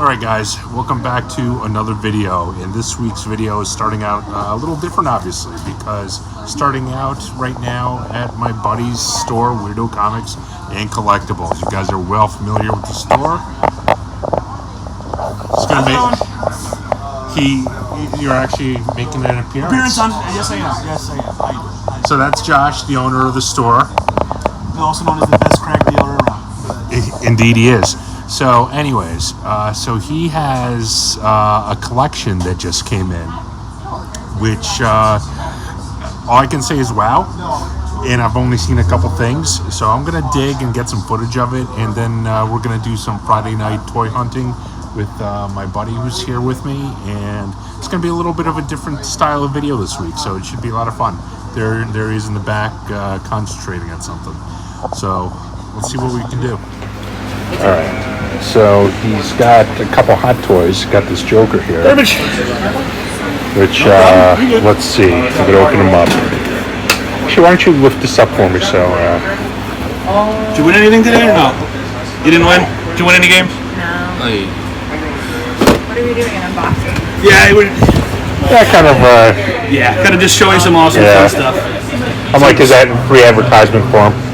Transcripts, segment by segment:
Alright guys, welcome back to another video, and this week's video is starting out a little different obviously, because starting out right now at my buddy's store, Weirdo Comics and Collectibles. You guys are well familiar with the store. It's gonna be, you're actually making an appearance. Yes I am. So that's Josh, the owner of the store. Also known as the best crack dealer around. Indeed he is. So anyways, so he has a collection that just came in, which all I can say is wow, and I've only seen a couple things, so I'm gonna dig and get some footage of it, and then we're gonna do some Friday night toy hunting with my buddy who's here with me, and it's gonna be a little bit of a different style of video this week, so it should be a lot of fun. There he is in the back concentrating on something, so let's see what we can do. Alright, so he's got a couple Hot Toys. Got this Joker here. Which, let's see if we can open him up. Actually, why don't you lift this up for me so... Did you win anything today or no? You didn't win? Did you win any games? No. What are we doing, an unboxing? Yeah, Yeah, kind of just showing some awesome fun stuff. I'm like, is that free advertisement for him?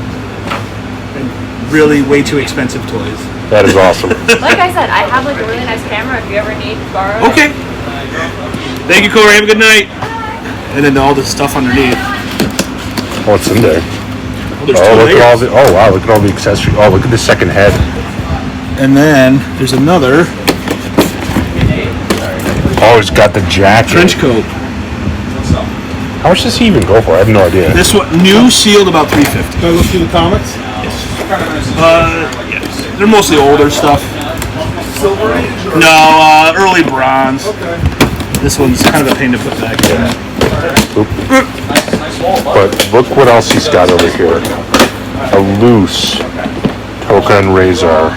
Really way too expensive toys. That is awesome. Like I said, I have like a really nice camera if you ever need to borrow it. Okay. Thank you, Corey. Have a good night. And then all the stuff underneath. What's in there? Oh, there's two layers. Wow, look at all the accessories. Oh, look at the second head. And then there's another Oh, it's got the jacket. trench coat. How much does he even go for? I have no idea. This one, new, sealed, about $350. Can I look through the comics? Yes. Yes. They're mostly older stuff. No, early bronze. This one's kind of a pain to put back. But look what else he's got over here. A loose Token Razor.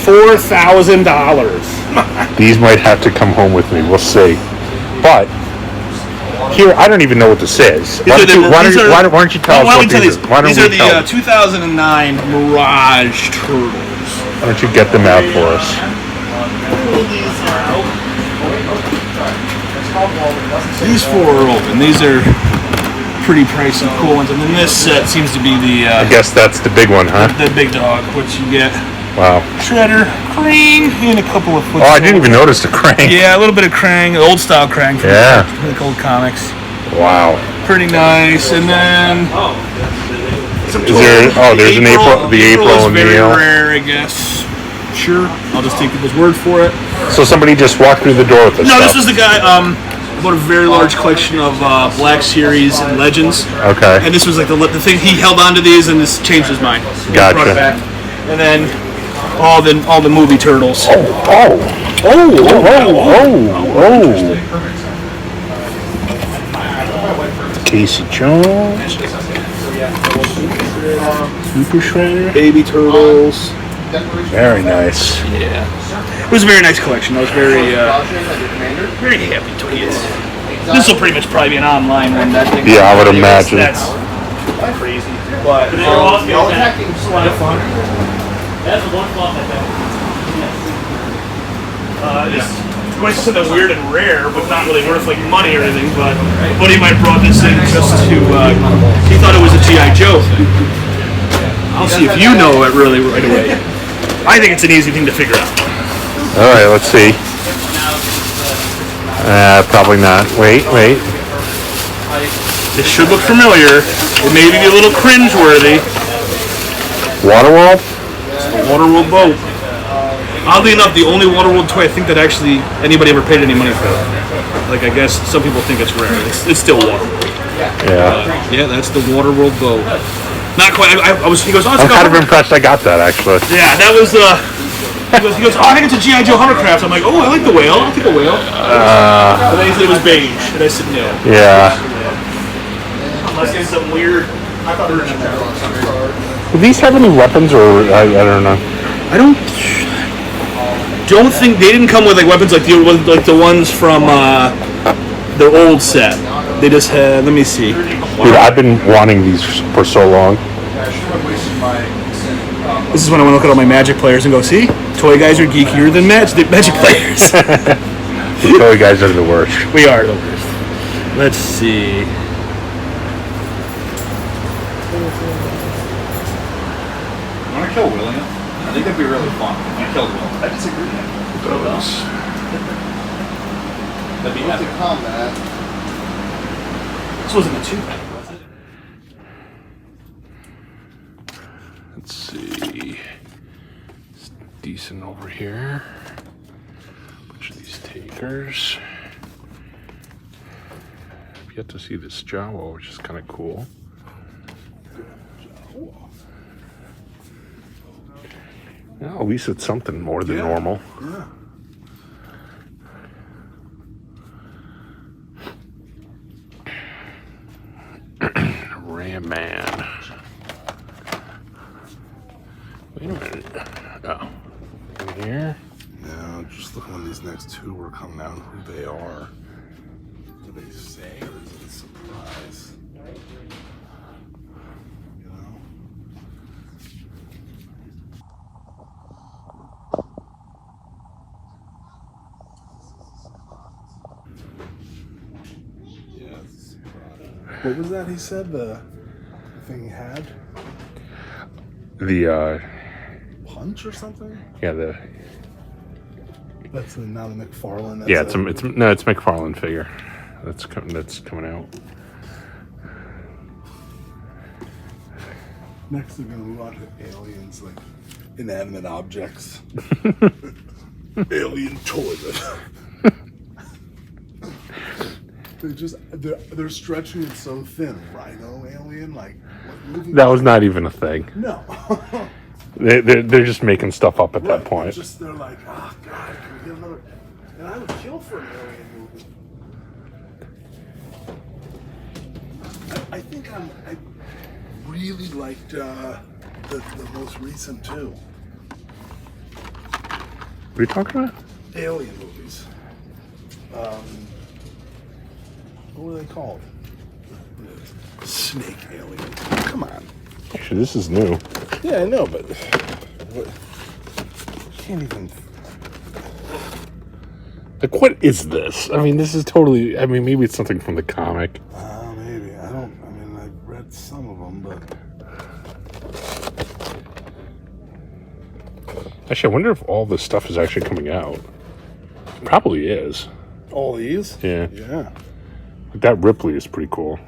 $4,000. These might have to come home with me. We'll see. But here, I don't even know what this is. Why don't you tell us what these are? These are the 2009 Mirage Turtles. Why don't you get them out for us? These four are open. These are pretty pricey, cool ones. And then this set seems to be the... I guess that's the big one, huh? The big dog, which you get... Wow. Shredder, Krang, and a couple of foot. Oh, I didn't even notice the Krang. Yeah, a little bit of Krang, old style Krang from the old comics. Wow. Pretty nice. And then there's an April, the April is O'Neil. Very rare, I guess. Sure, I'll just take people's word for it. So somebody just walked through the door with this. No, stuff. this was the guy. Bought a very large collection of Black Series and Legends. Okay. And this was like the thing he held onto these, and this changed his mind. Gotcha. Brought it back. And then all the movie Turtles. Casey Jones. Super Shredder. Baby Turtles. Very nice. Yeah. It was a very nice collection. I was very happy to get it. This will pretty much probably be an online one. That thing. Yeah, I would imagine. That's crazy. But it's a lot of fun. That's a one flop, I think. Everybody said that weird and rare, but not really worth like money or anything. But a buddy of mine brought this in just to. He thought it was a G.I. Joe thing. I'll see if you know it really right away. I think it's an easy thing to figure out. All right, let's see. Probably not. Wait. This should look familiar. It may be a little cringe-worthy. Waterworld? It's the Waterworld boat. Oddly enough, the only Waterworld toy I think that actually anybody ever paid any money for. Like, I guess some people think it's rare. It's still Waterworld. Yeah. That's the Waterworld boat. Not quite. He goes, I'm kind of impressed I got that, actually. Yeah, that was He goes, I think it's a G.I. Joe hovercraft. I'm like, I like the whale. I'll take a whale. And then he said it was beige. And I said, no. Yeah. Unless it's some weird... I thought it was Do these have any weapons, or I don't know? I don't think... They didn't come with like weapons like the ones from their old set. They just had... Let me see. Dude, I've been wanting these for so long. This is when I want to look at all my Magic players and go, see, toy guys are geekier than Magic players. The toy guys are the worst. We are the worst. Let's see. You want to kill William? I think that'd be really fun. I killed Will. I disagree. That'd be epic. Combat. This wasn't a 2-pack, was it? Let's see. It's decent over here. Bunch of these takers. I've yet to see this Jawa, which is kind of cool. Well, at least it's something more than normal. Yeah. Ram Man. Wait a minute. Oh. In here? No, just look when these next two were coming out, who they are. Do they say, or is it a surprise? You know? Yeah, it's a surprise. What was that he said? The thing he had? The, Punch or something? yeah, That's not a McFarlane. That's yeah, it's McFarlane figure. That's coming out. Next, they're gonna move on to aliens, like inanimate objects. Alien toilet. They're stretching it so thin. Rhino alien, like what movie? That was not even a thing. No. They're just making stuff up at that point. They're like, oh god, can we get another? And I would kill for an alien movie. I think I really liked the most recent two What are you talking about? alien movies. What were they called? Snake alien. Come on. Actually, this is new. Yeah, I know, but what? Can't even. Like, what is this? I mean, this is totally. I mean, maybe it's something from the comic. Maybe. I don't. I mean, I've read some of them, but. Actually, I wonder if all this stuff is actually coming out. Probably is. All these? Yeah. Yeah. Like, that Ripley is pretty cool.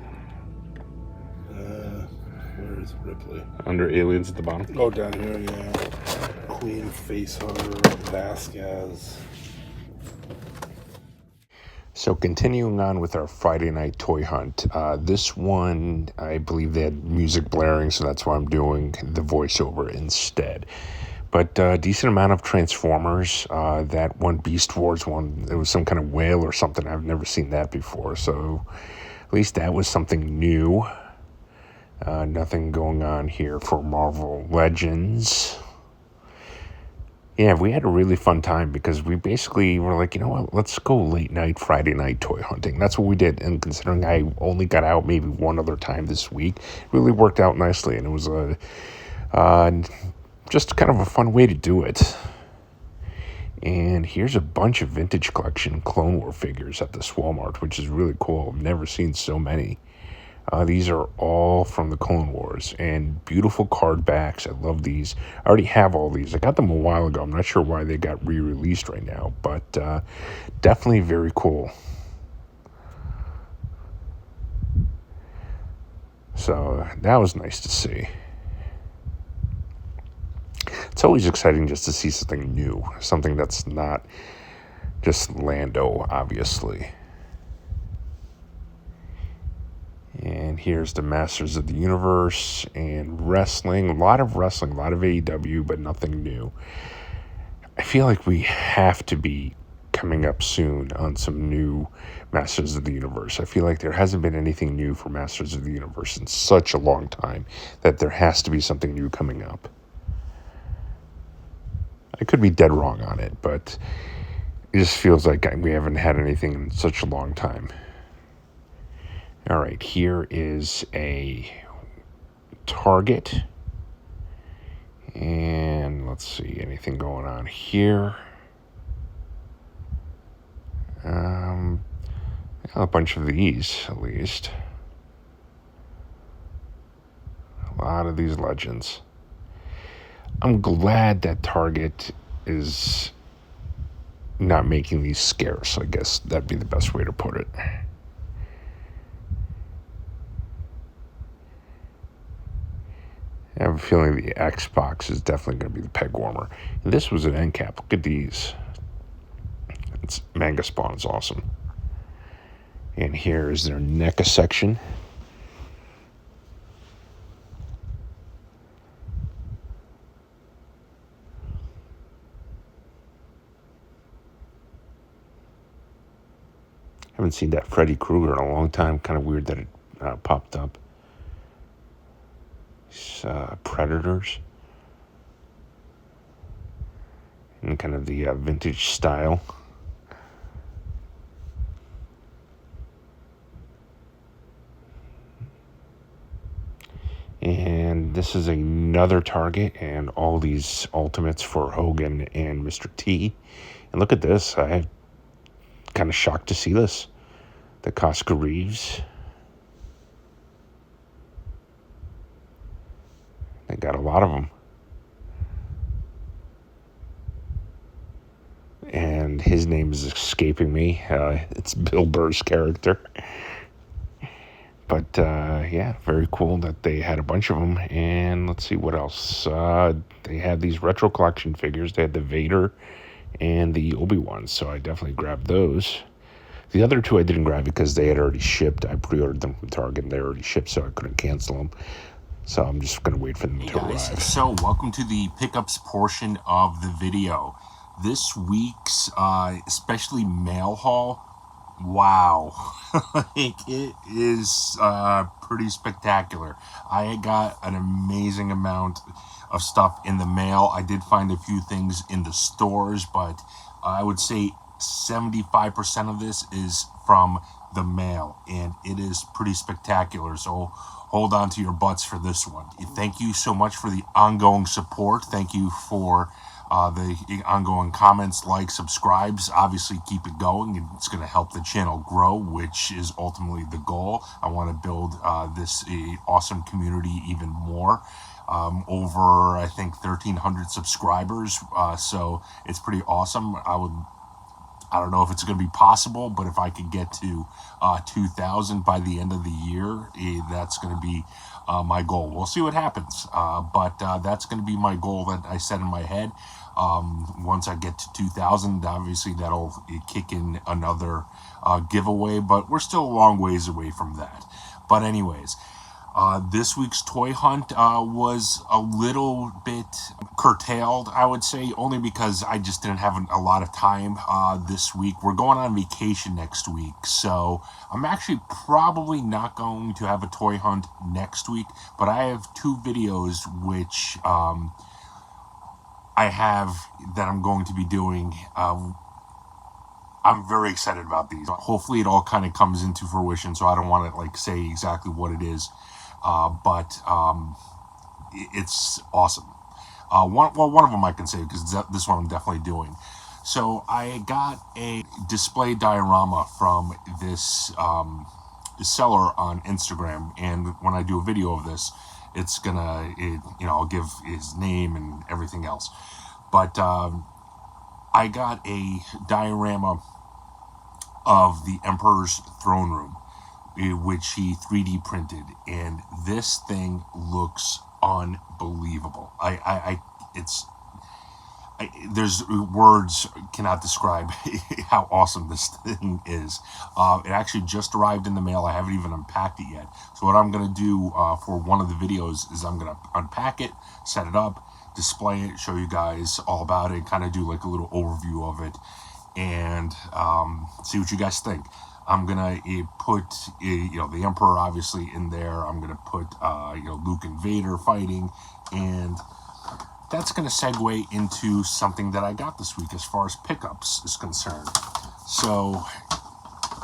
Where is Ripley? Under aliens at the bottom. Oh, down here, yeah. Queen Facehugger, Vasquez. So continuing on with our Friday night toy hunt, this one, I believe they had music blaring, so that's why I'm doing the voiceover instead. But decent amount of Transformers. That one Beast Wars one, it was some kind of whale or something. I've never seen that before, so at least that was something new. Nothing going on here for Marvel Legends. Yeah, we had a really fun time because we basically were like, you know what, let's go late night, Friday night toy hunting. That's what we did. And considering I only got out maybe one other time this week, it really worked out nicely. And it was just kind of a fun way to do it. And here's a bunch of vintage collection Clone War figures at this Walmart, which is really cool. I've never seen so many. These are all from the Clone Wars and beautiful card backs. I love these. I already have all these. I got them a while ago. I'm not sure why they got re-released right now, but definitely very cool. So that was nice to see. It's always exciting just to see something new, something that's not just Lando, obviously. And here's the Masters of the Universe and wrestling. A lot of AEW, but nothing new. I feel like we have to be coming up soon on some new Masters of the Universe. I feel like there hasn't been anything new for Masters of the Universe in such a long time that there has to be something new coming up. I could be dead wrong on it, but it just feels like we haven't had anything in such a long time. All right, here is a Target. And let's see, anything going on here? A bunch of these, at least. A lot of these legends. I'm glad that Target is not making these scarce. I guess that'd be the best way to put it. I have a feeling the Xbox is definitely going to be the peg warmer. And this was an end cap. Look at these. It's Manga Spawn is awesome. And here is their NECA section. Haven't seen that Freddy Krueger in a long time. Kind of weird that it popped up. Predators. In kind of the vintage style. And this is another Target, and all these Ultimates for Hogan and Mr. T. And look at this. I'm kind of shocked to see this. The Costco Reeves. They got a lot of them. And his name is escaping me. It's Bill Burr's character. But, yeah, very cool that they had a bunch of them. And let's see what else. They had these retro collection figures. They had the Vader and the Obi-Wan. So I definitely grabbed those. The other two I didn't grab because they had already shipped. I pre-ordered them from Target and they already shipped, so I couldn't cancel them. So I'm just going to wait for them to arrive. So welcome to the pickups portion of the video. This week's, especially mail haul, wow. It is pretty spectacular. I got an amazing amount of stuff in the mail. I did find a few things in the stores, but I would say 75% of this is from the mail, and it is pretty spectacular. So hold on to your butts for this one. Thank you so much for the ongoing support. Thank you for the ongoing comments, likes, subscribes. Obviously, keep it going, and it's going to help the channel grow, which is ultimately the goal. I want to build this awesome community even more. Over, I think, 1,300 subscribers, so it's pretty awesome. I don't know if it's going to be possible, but if I could get to 2,000 by the end of the year, that's going to be my goal. We'll see what happens, but that's going to be my goal that I set in my head. Once I get to 2,000, obviously that'll kick in another giveaway, but we're still a long ways away from that. But anyways, this week's toy hunt was a little bit curtailed, I would say, only because I just didn't have a lot of time this week. We're going on vacation next week, so I'm actually probably not going to have a toy hunt next week, but I have two videos which I have that I'm going to be doing. I'm very excited about these. Hopefully it all kind of comes into fruition, so I don't want to say exactly what it is. But it's awesome. One of them I can say, because this one I'm definitely doing. So I got a display diorama from this seller on Instagram, and when I do a video of this, it's gonna, I'll give his name and everything else. But I got a diorama of the Emperor's throne room, which he 3D printed, and this thing looks unbelievable. There's words cannot describe how awesome this thing is. It actually just arrived in the mail. I haven't even unpacked it yet. So what I'm going to do for one of the videos is I'm going to unpack it, set it up, display it, show you guys all about it, kind of do like a little overview of it, and see what you guys think. I'm gonna put the Emperor obviously in there. I'm gonna put Luke and Vader fighting, and that's gonna segue into something that I got this week as far as pickups is concerned. So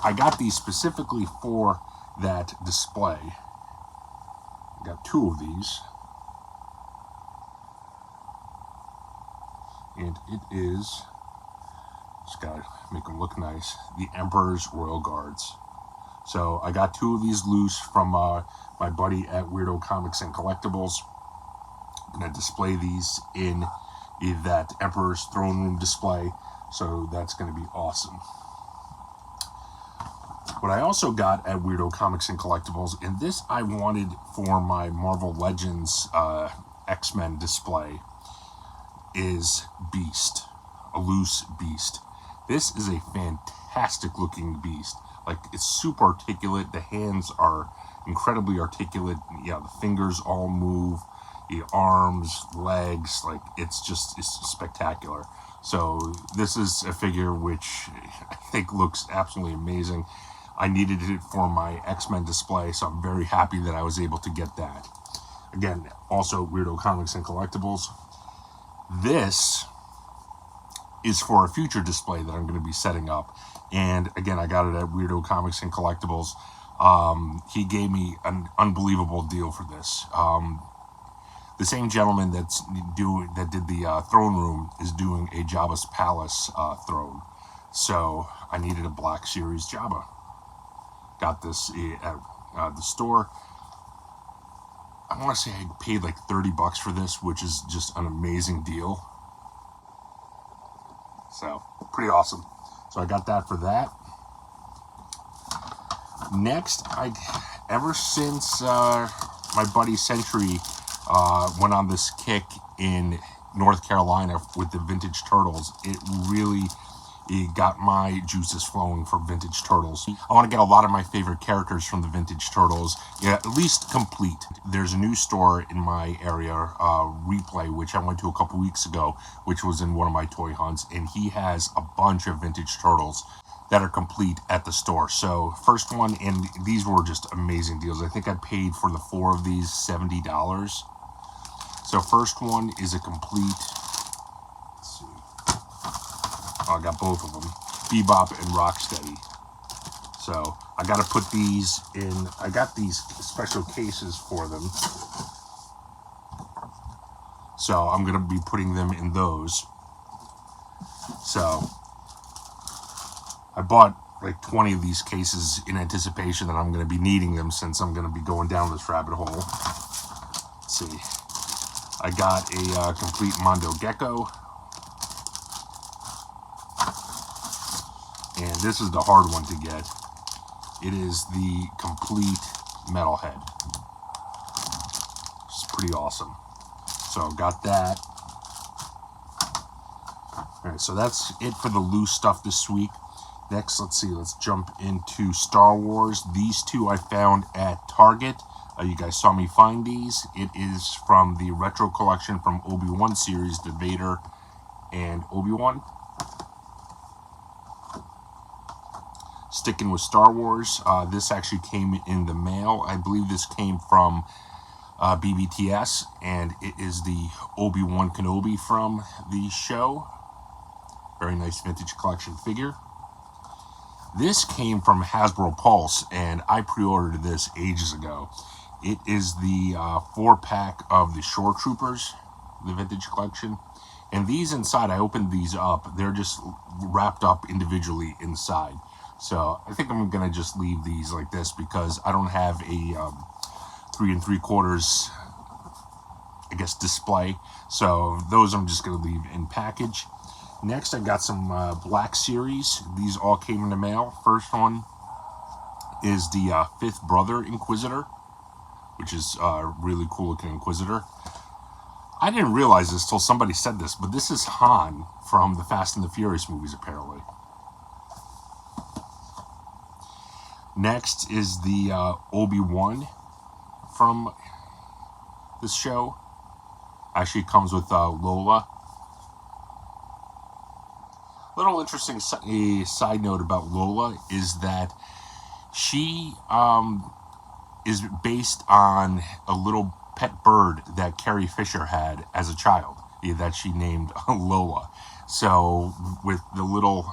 I got these specifically for that display. I got two of these. and it is, just gotta make them look nice, the Emperor's Royal Guards. So I got 2 of these loose from my buddy at Weirdo Comics and Collectibles. I'm gonna display these in that Emperor's Throne Room display, so that's gonna be awesome. What I also got at Weirdo Comics and Collectibles, and this I wanted for my Marvel Legends X-Men display, is Beast, a loose Beast. This is a fantastic looking Beast. Like, it's super articulate. The hands are incredibly articulate. Yeah, the fingers all move. The arms, legs, like, it's spectacular. So this is a figure which I think looks absolutely amazing. I needed it for my X-Men display, so I'm very happy that I was able to get that. Again, also Weirdo Comics and Collectibles. This is for a future display that I'm going to be setting up. And again, I got it at Weirdo Comics and Collectibles. He gave me an unbelievable deal for this. The same gentleman that did the throne room is doing a Jabba's Palace throne. So I needed a Black Series Jabba. Got this at the store. I want to say I paid like $30 for this, which is just an amazing deal. So, pretty awesome. So I got that for that. Next, ever since my buddy Century went on this kick in North Carolina with the vintage turtles, it really got my juices flowing for vintage turtles. I want to get a lot of my favorite characters from the vintage turtles, at least complete. There's a new store in my area, Replay, which I went to a couple weeks ago, which was in one of my toy hunts, and he has a bunch of vintage turtles that are complete at the store. So first one, and these were just amazing deals. I think I paid for the 4 of these $70. So first one is a complete, let's see, I got both of them, Bebop and Rocksteady. So I got to put these in, I got these special cases for them. So I'm going to be putting them in those. So I bought like 20 of these cases in anticipation that I'm going to be needing them, since I'm going to be going down this rabbit hole. Let's see. I got a complete Mondo Gecko. And this is the hard one to get. It is the complete Metalhead. It's pretty awesome. So got that. Alright, so that's it for the loose stuff this week. Next, let's see, let's jump into Star Wars. These 2 I found at Target. You guys saw me find these. It is from the retro collection from Obi-Wan series, the Vader and Obi-Wan. Sticking with Star Wars, this actually came in the mail. I believe this came from BBTS, and it is the Obi-Wan Kenobi from the show. Very nice vintage collection figure. This came from Hasbro Pulse, and I pre-ordered this ages ago. It is the 4-pack of the Shore Troopers, the vintage collection. And these inside, I opened these up. They're just wrapped up individually inside. So I think I'm going to just leave these like this, because I don't have a 3 3/4, I guess, display. So those I'm just going to leave in package. Next, I got some Black Series. These all came in the mail. First one is the 5th Brother Inquisitor, which is a really cool looking Inquisitor. I didn't realize this till somebody said this, but this is Han from the Fast and the Furious movies, apparently. Next is the Obi-Wan from this show. Actually comes with Lola. Little interesting side note about Lola is that she is based on a little pet bird that Carrie Fisher had as a child, that she named Lola. So with the little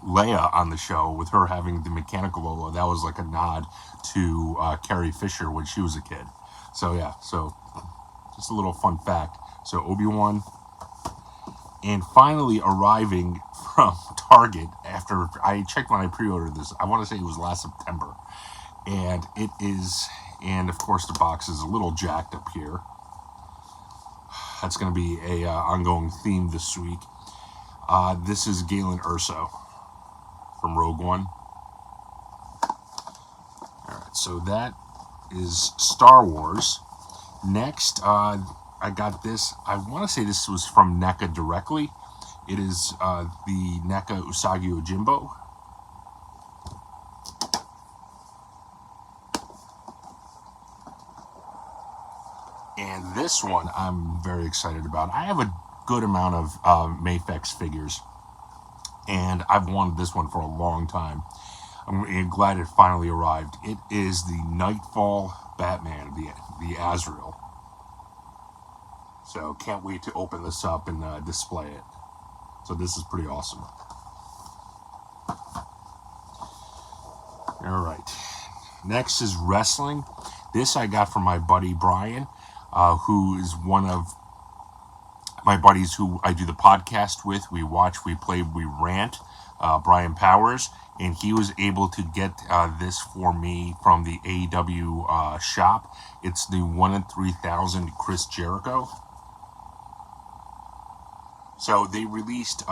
Leia on the show, with her having the mechanical Lola, that was like a nod to Carrie Fisher when she was a kid. So yeah, so just a little fun fact. So Obi-Wan. and finally arriving from Target after I checked when I pre-ordered this. I want to say it was last September. And it is, and of course the box is a little jacked up here. That's going to be a ongoing theme this week. This is Galen Erso from Rogue One. Alright, so that is Star Wars. Next, I got this. I want to say this was from NECA directly. It is the NECA Usagi Yojimbo. And this one I'm very excited about. I have a good amount of Mafex figures, and I've wanted this one for a long time. I'm glad it finally arrived. It is the Nightfall Batman, the Azrael. So can't wait to open this up and display it. So this is pretty awesome. All right. Next is wrestling. This I got from my buddy Brian, who is one of my buddies who I do the podcast with. We watch, we play, we rant. Brian Powers. And he was able to get this for me from the AEW shop. It's the 1 in 3,000 Chris Jericho. So they released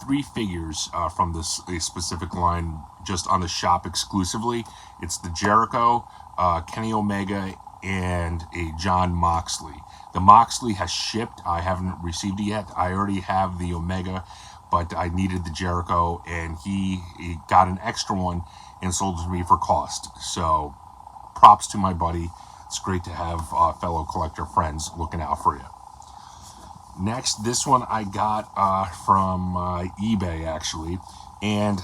3 figures from this specific line just on the shop exclusively. It's the Jericho, Kenny Omega, and a John Moxley. The Moxley has shipped. I haven't received it yet. I already have the Omega, but I needed the Jericho, and he got an extra one and sold it to me for cost. So props to my buddy. It's great to have fellow collector friends looking out for you. Next, this one I got from eBay, actually. And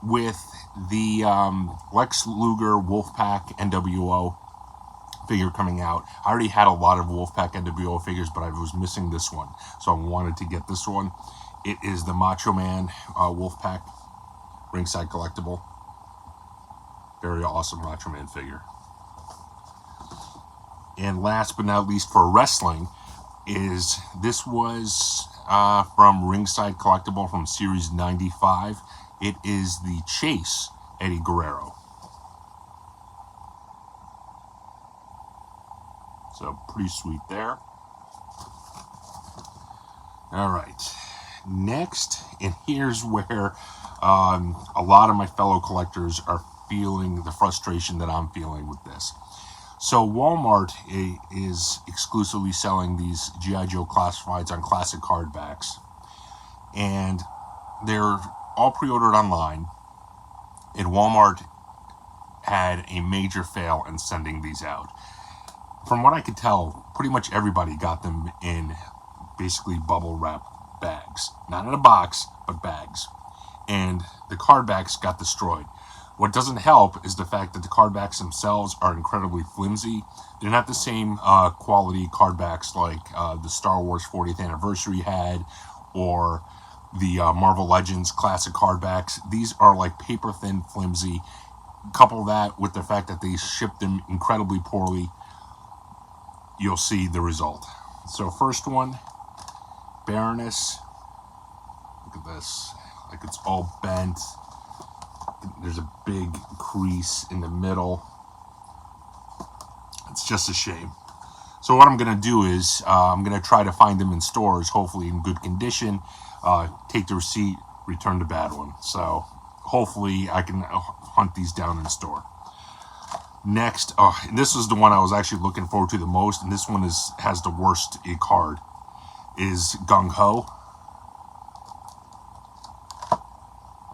with the Lex Luger Wolfpack NWO figure coming out, I already had a lot of Wolfpack NWO figures, but I was missing this one. So I wanted to get this one. It is the Macho Man Wolfpack ringside collectible. Very awesome Macho Man figure. And last but not least for wrestling is this was from Ringside Collectible from Series 95. It is the Chase Eddie Guerrero. So pretty sweet there. All right. Next, and here's where a lot of my fellow collectors are feeling the frustration that I'm feeling with this. So Walmart is exclusively selling these G.I. Joe classifieds on classic hardbacks, and they're all pre-ordered online, and Walmart had a major fail in sending these out. From what I could tell, pretty much everybody got them in basically bubble wrap bags. Not in a box, but bags. And the card backs got destroyed. What doesn't help is the fact that the card backs themselves are incredibly flimsy. They're not the same quality card backs like the Star Wars 40th anniversary had, or the Marvel Legends classic card backs. These are like paper thin, flimsy. Couple that with the fact that they shipped them incredibly poorly, you'll see the result. So first one, Baroness. Look at this. Like it's all bent. There's a big crease in the middle. It's just a shame. So what I'm going to do is I'm going to try to find them in stores, hopefully in good condition, take the receipt, return the bad one. So hopefully I can hunt these down in store. Next, and this is the one I was actually looking forward to the most, and this one has the worst card, is Gung Ho.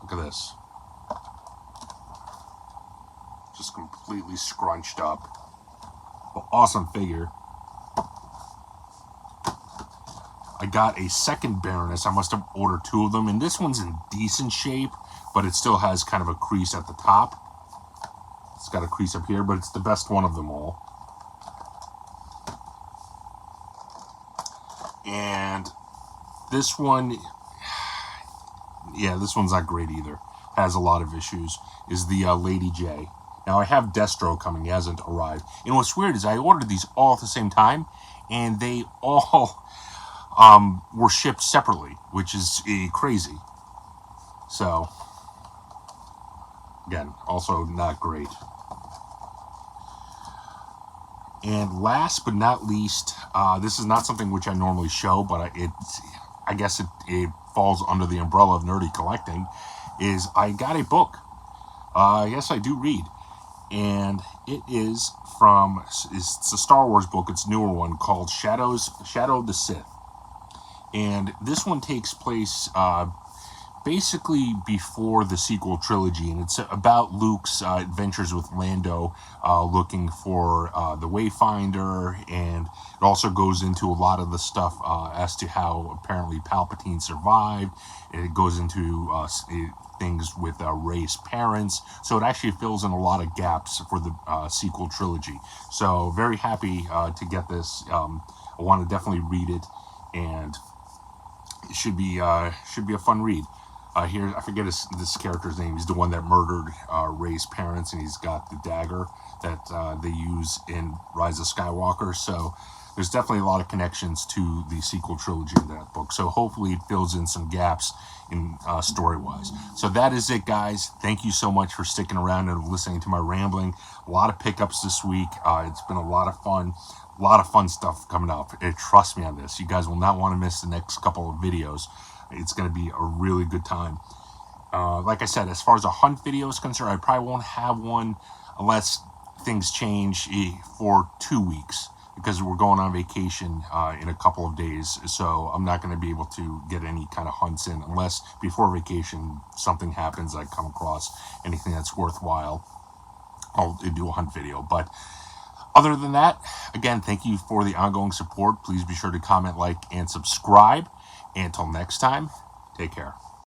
Look at this. Just completely scrunched up. But awesome figure. I got a second Baroness. I must have ordered 2 of them, and this one's in decent shape, but it still has kind of a crease at the top. It's got a crease up here, but it's the best one of them all. And this one, yeah, this one's not great either. Has a lot of issues. Is the Lady J. Now I have Destro coming. He hasn't arrived. And what's weird is I ordered these all at the same time, and they all were shipped separately, which is crazy. So, again, also not great. And last but not least, this is not something which I normally show, but I guess it falls under the umbrella of nerdy collecting, is I got a book. Yes, I do read. And it is it's a Star Wars book. It's a newer one called Shadow of the Sith. And this one takes place basically before the sequel trilogy, and it's about Luke's adventures with Lando, looking for the Wayfinder, and it also goes into a lot of the stuff as to how apparently Palpatine survived. It goes into things with Rey's parents, so it actually fills in a lot of gaps for the sequel trilogy. So very happy to get this. I want to definitely read it, and it should be a fun read. Here, I forget this character's name. He's the one that murdered Rey's parents, and he's got the dagger that they use in Rise of Skywalker. So there's definitely a lot of connections to the sequel trilogy in that book. So hopefully it fills in some gaps in story-wise. So that is it, guys. Thank you so much for sticking around and listening to my rambling. A lot of pickups this week. It's been a lot of fun. A lot of fun stuff coming up. Trust me on this. You guys will not want to miss the next couple of videos. It's going to be a really good time. Like I said, as far as a hunt video is concerned, I probably won't have one unless things change for 2 weeks, because we're going on vacation in a couple of days. So I'm not going to be able to get any kind of hunts in unless before vacation something happens, I come across anything that's worthwhile. I'll do a hunt video. But other than that, again, thank you for the ongoing support. Please be sure to comment, like, and subscribe. Until next time, take care.